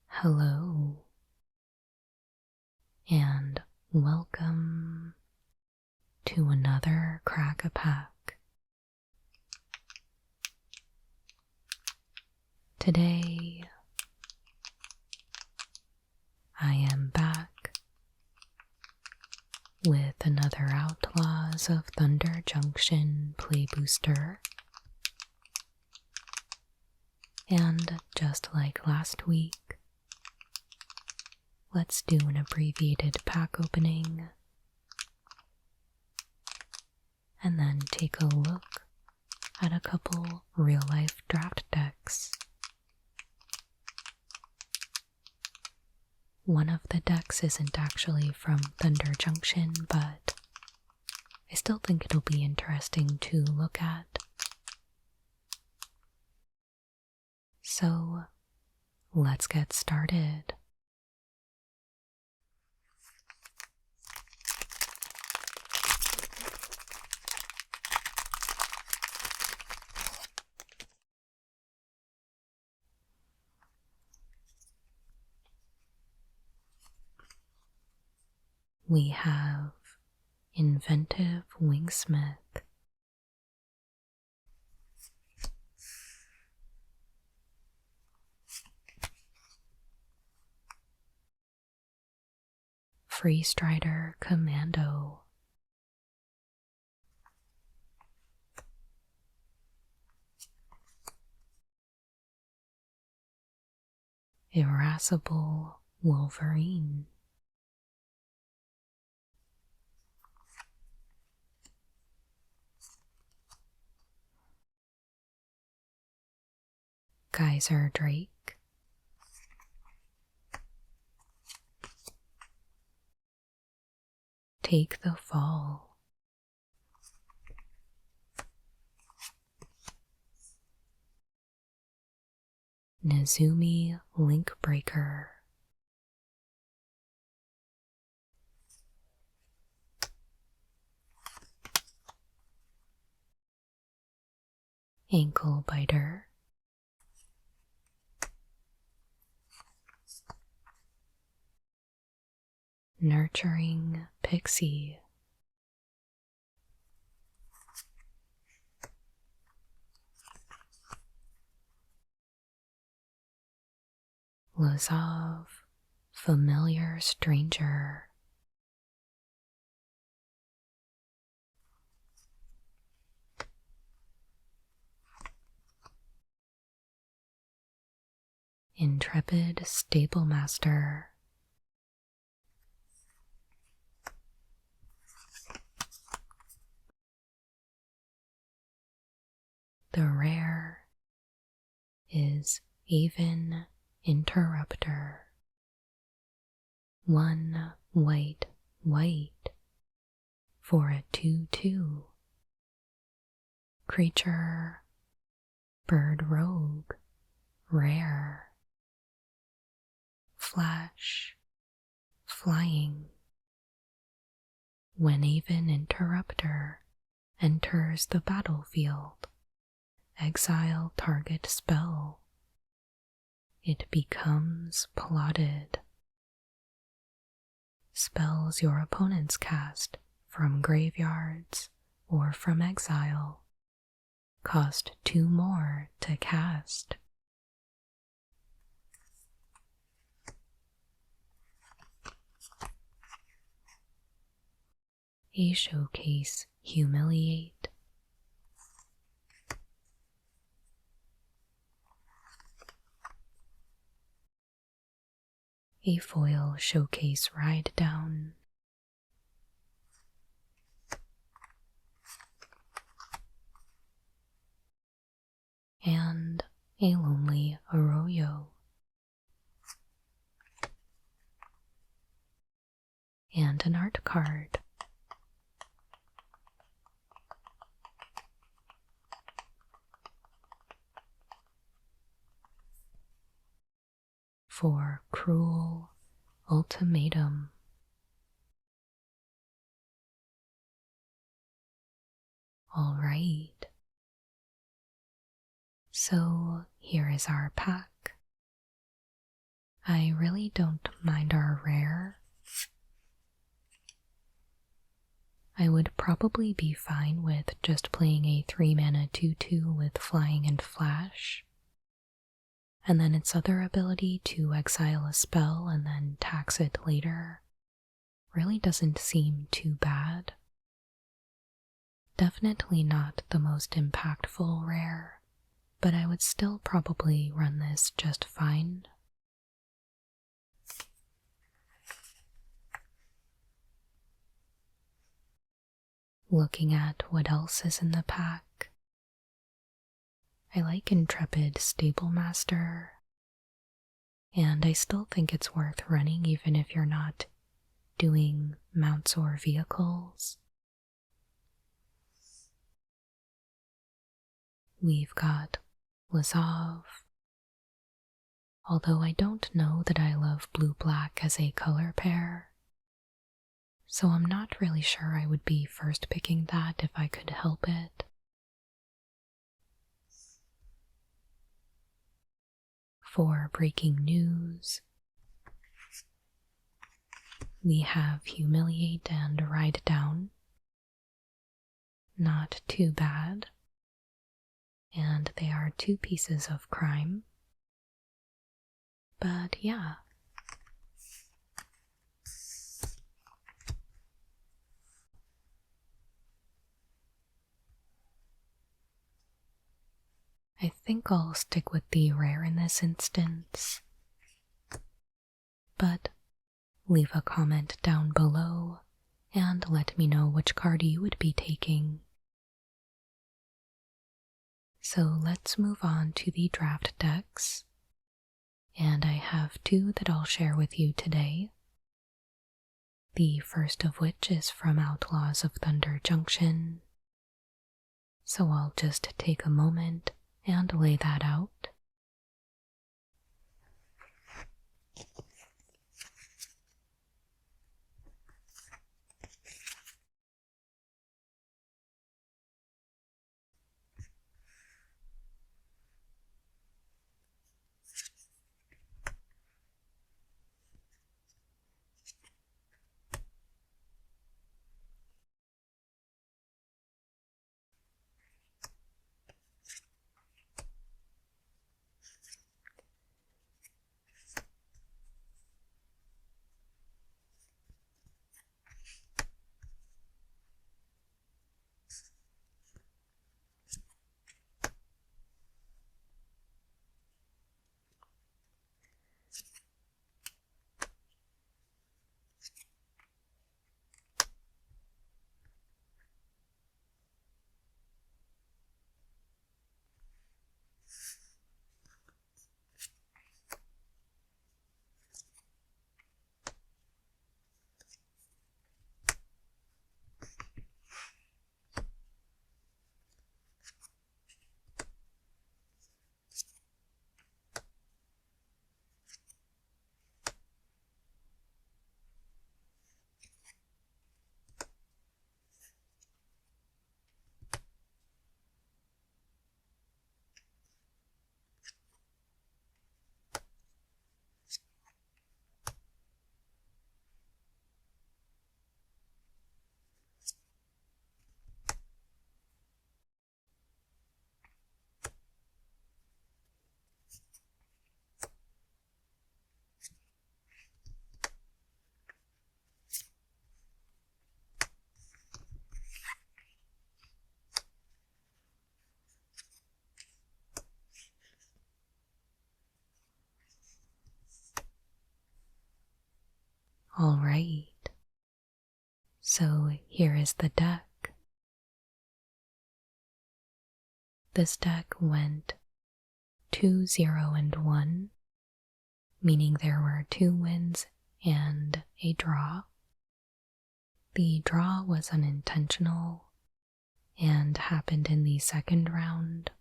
Hello, and welcome to another Crack-a-Pack. Today, I am back with another Outlaws of Thunder Junction play booster. And just like last week, let's do an abbreviated pack opening and then take a look at a couple real-life draft decks. One of the decks isn't actually from Thunder Junction, but I still think it'll be interesting to look at. So, let's get started. We have Inventive Wingsmith, Freestrider Commando, Irascible Wolverine, Geyser Drake, Take the Fall, Nezumi Linkbreaker, Ankle Biter, Nurturing Pixie, Lazav Familiar Stranger, Intrepid Stablemaster, the rare is Aven Interrupter. 1 white for a 2/2. Creature Bird Rogue, rare. Flash, flying. When Aven Interrupter enters the battlefield, exile target spell. It becomes plotted. Spells your opponents cast from graveyards or from exile cost 2 more to cast. A Showcase Humiliate, a foil Showcase Ride Down, and a Lonely Arroyo, and an art card. For Cruel Ultimatum, Alright, so here is our pack. I really don't mind our rare. I would probably be fine with just playing a 3-mana 2/2 with flying and flash, and then its other ability to exile a spell and then tax it later really doesn't seem too bad. Definitely not the most impactful rare, but I would still probably run this just fine. Looking at what else is in the pack, I like Intrepid Stablemaster, and I still think it's worth running even if you're not doing mounts or vehicles. We've got Lazav, although I don't know that I love blue-black as a color pair, so I'm not really sure I would be first picking that if I could help it. For breaking news, we have Humiliate and Ride Down. Not too bad. And they are 2 pieces of crime. But yeah. I think I'll stick with the rare in this instance. But leave a comment down below and let me know which card you would be taking. So let's move on to the draft decks, and I have 2 that I'll share with you today. The first of which is from Outlaws of Thunder Junction, so I'll just take a moment and lay that out. Alright, so here is the deck. This deck went 2-0-1, meaning there were 2 wins and a draw. The draw was unintentional and happened in the second round.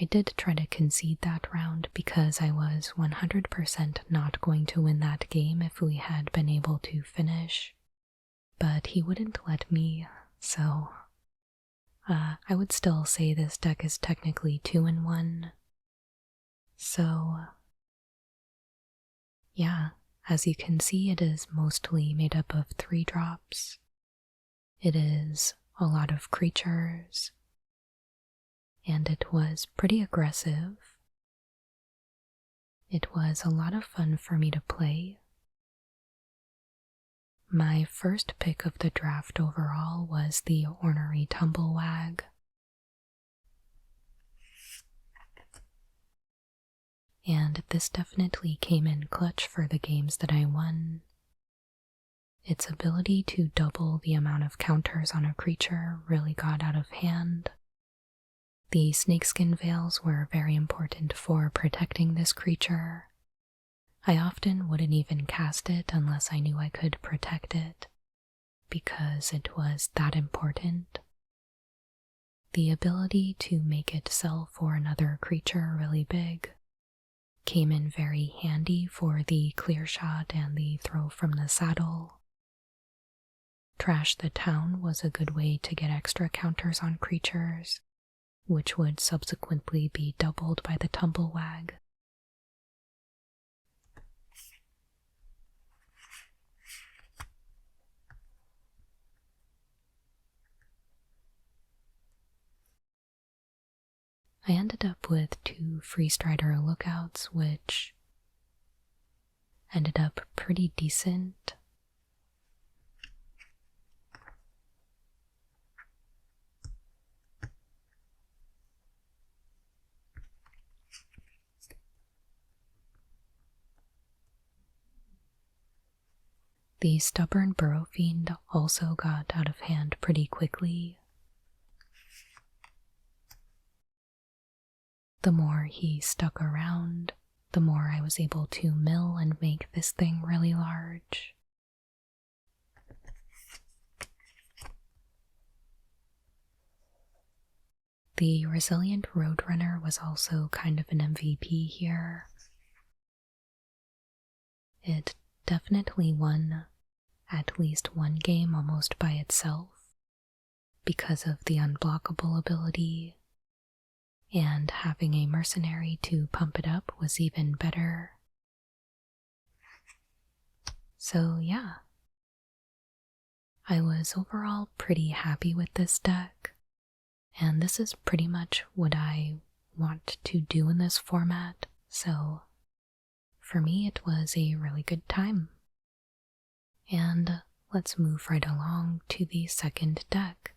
I did try to concede that round because I was 100% not going to win that game if we had been able to finish, but he wouldn't let me, so I would still say this deck is technically 2 in 1. So, yeah, as you can see, it is mostly made up of 3 drops. It is a lot of creatures, and it was pretty aggressive. It was a lot of fun for me to play. My first pick of the draft overall was the Ornery Tumblewag. And this definitely came in clutch for the games that I won. Its ability to double the amount of counters on a creature really got out of hand. The snakeskin veils were very important for protecting this creature. I often wouldn't even cast it unless I knew I could protect it, because it was that important. The ability to make itself or another creature really big came in very handy for the clear shot and the throw from the saddle. Trash the Town was a good way to get extra counters on creatures, which would subsequently be doubled by the Tumblewag. I ended up with 2 Free Strider Lookouts, which ended up pretty decent. The Stubborn Burrow Fiend also got out of hand pretty quickly. The more he stuck around, the more I was able to mill and make this thing really large. The Resilient Roadrunner was also kind of an MVP here. It definitely won at least one game almost by itself because of the unblockable ability, and having a mercenary to pump it up was even better. So yeah, I was overall pretty happy with this deck, and this is pretty much what I want to do in this format, so for me it was a really good time. And let's move right along to the second deck.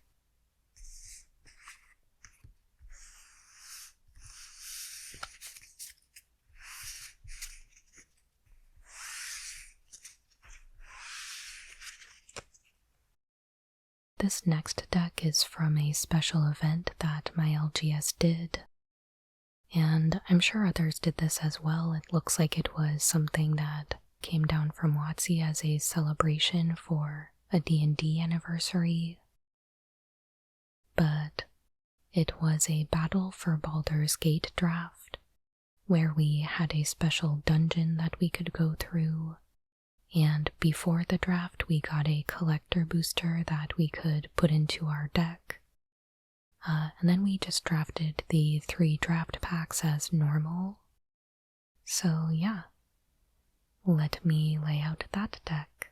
This next deck is from a special event that my LGS did, and I'm sure others did this as well. It looks like it was something that came down from WotC as a celebration for a D&D anniversary, but it was a Battle for Baldur's Gate draft, where we had a special dungeon that we could go through, and before the draft we got a collector booster that we could put into our deck. And then we just drafted the 3 draft packs as normal. So yeah, let me lay out that deck.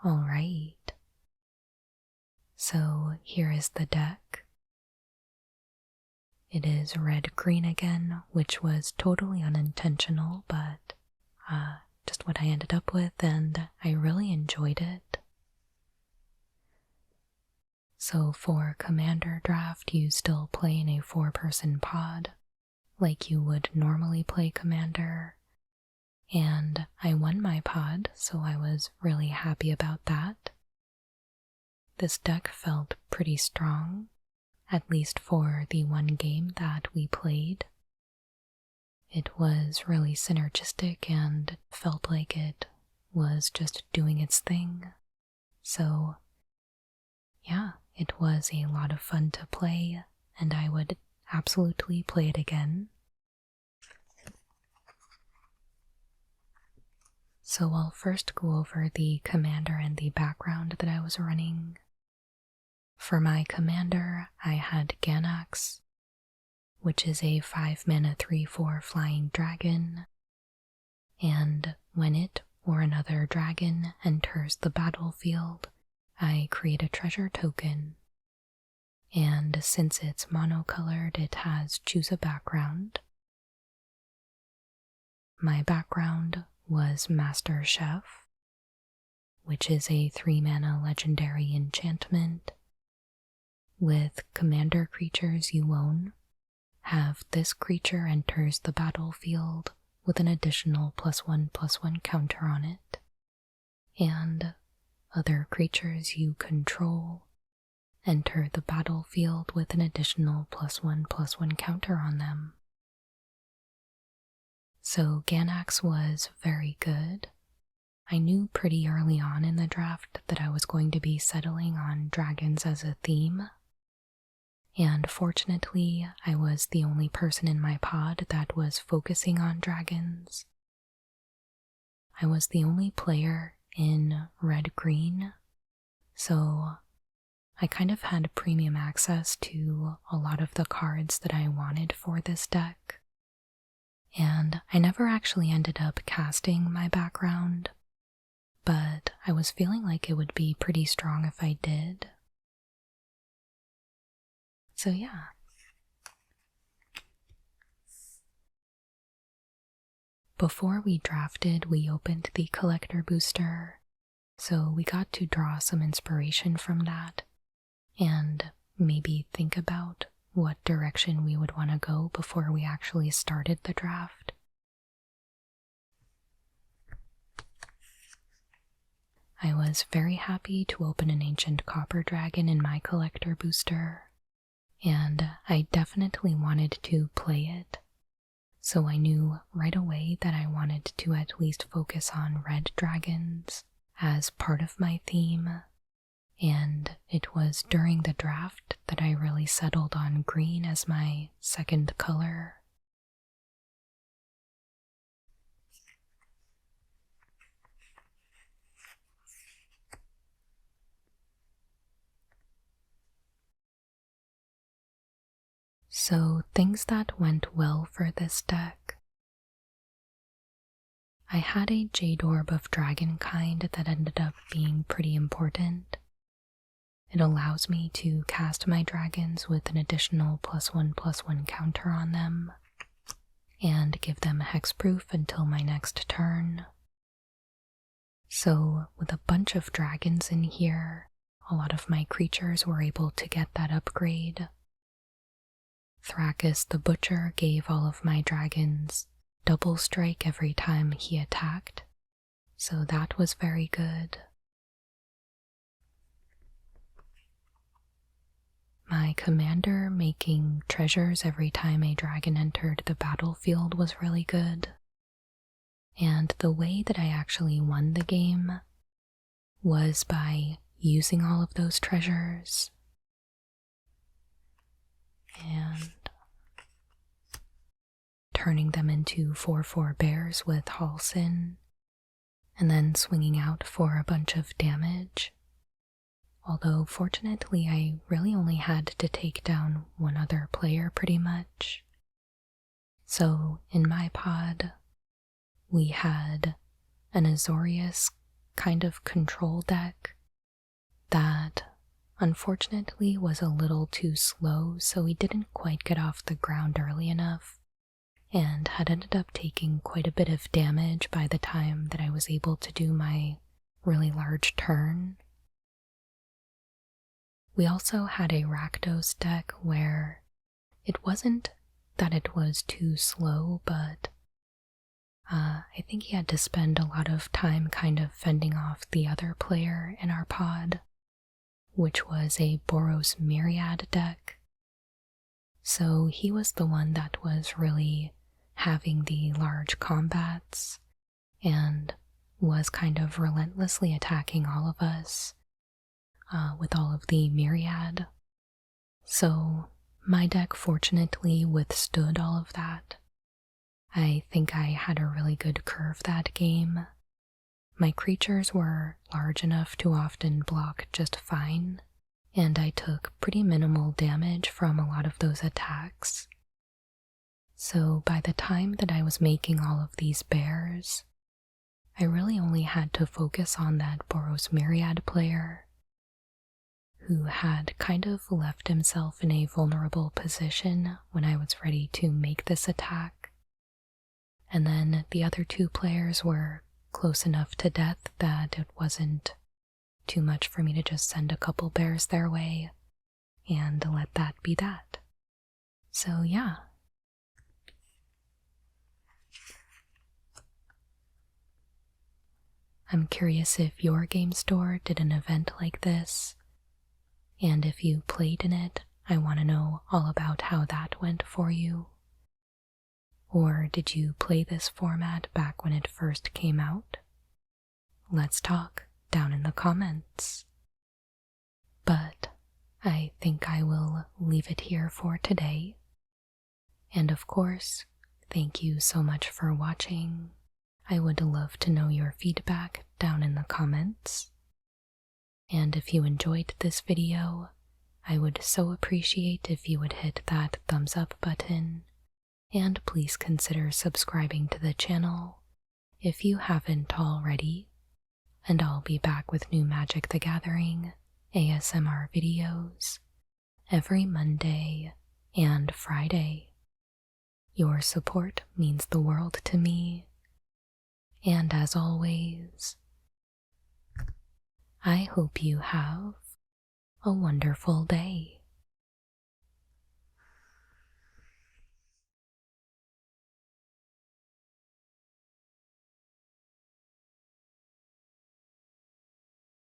Alright. So here is the deck. It is red-green again, which was totally unintentional, but just what I ended up with, and I really enjoyed it. So for Commander Draft, you still play in a 4-person pod, like you would normally play Commander, and I won my pod, so I was really happy about that. This deck felt pretty strong, at least for the one game that we played. It was really synergistic and felt like it was just doing its thing. So, yeah, it was a lot of fun to play, and I would absolutely play it again. So I'll first go over the commander and the background that I was running. For my commander, I had Ganax, which is a 5-mana 3/4 flying dragon, and when it or another dragon enters the battlefield, I create a treasure token, and since it's monocolored, it has choose a background. My background was Master Chef, which is a 3-mana legendary enchantment. With commander creatures you own, have this creature enters the battlefield with an additional +1/+1 counter on it, and other creatures you control enter the battlefield with an additional +1/+1 counter on them. So Ganax was very good. I knew pretty early on in the draft that I was going to be settling on dragons as a theme, and fortunately I was the only person in my pod that was focusing on dragons. I was the only player in red-green, so I kind of had premium access to a lot of the cards that I wanted for this deck, and I never actually ended up casting my background, but I was feeling like it would be pretty strong if I did. So yeah. Before we drafted, we opened the collector booster, so we got to draw some inspiration from that and maybe think about what direction we would want to go before we actually started the draft. I was very happy to open an ancient copper dragon in my collector booster, and I definitely wanted to play it, so I knew right away that I wanted to at least focus on red dragons as part of my theme, and it was during the draft that I really settled on green as my second color. So things that went well for this deck. I had a Jade Orb of Dragonkind that ended up being pretty important. It allows me to cast my dragons with an additional +1/+1 counter on them, and give them hexproof until my next turn. So with a bunch of dragons in here, a lot of my creatures were able to get that upgrade. Thrakus the Butcher gave all of my dragons double strike every time he attacked, so that was very good. My commander making treasures every time a dragon entered the battlefield was really good, and the way that I actually won the game was by using all of those treasures and turning them into 4/4 bears with Halsin, and then swinging out for a bunch of damage. Although fortunately I really only had to take down one other player pretty much. So in my pod, we had an Azorius kind of control deck that unfortunately was a little too slow, so we didn't quite get off the ground early enough and had ended up taking quite a bit of damage by the time that I was able to do my really large turn. We also had a Rakdos deck where it wasn't that it was too slow, but I think he had to spend a lot of time kind of fending off the other player in our pod, which was a Boros Myriad deck. So he was the one that was really having the large combats and was kind of relentlessly attacking all of us with all of the Myriad. So my deck fortunately withstood all of that. I think I had a really good curve that game. My creatures were large enough to often block just fine, and I took pretty minimal damage from a lot of those attacks. So by the time that I was making all of these bears, I really only had to focus on that Boros Myriad player, who had kind of left himself in a vulnerable position when I was ready to make this attack. And then the other two players were close enough to death that it wasn't too much for me to just send a couple bears their way and let that be that. So yeah. I'm curious if your game store did an event like this, and if you played in it, I want to know all about how that went for you. Or did you play this format back when it first came out? Let's talk down in the comments. But I think I will leave it here for today. And of course, thank you so much for watching. I would love to know your feedback down in the comments. And if you enjoyed this video, I would so appreciate if you would hit that thumbs up button, and please consider subscribing to the channel if you haven't already, and I'll be back with new Magic the Gathering ASMR videos every Monday and Friday. Your support means the world to me, and as always, I hope you have a wonderful day.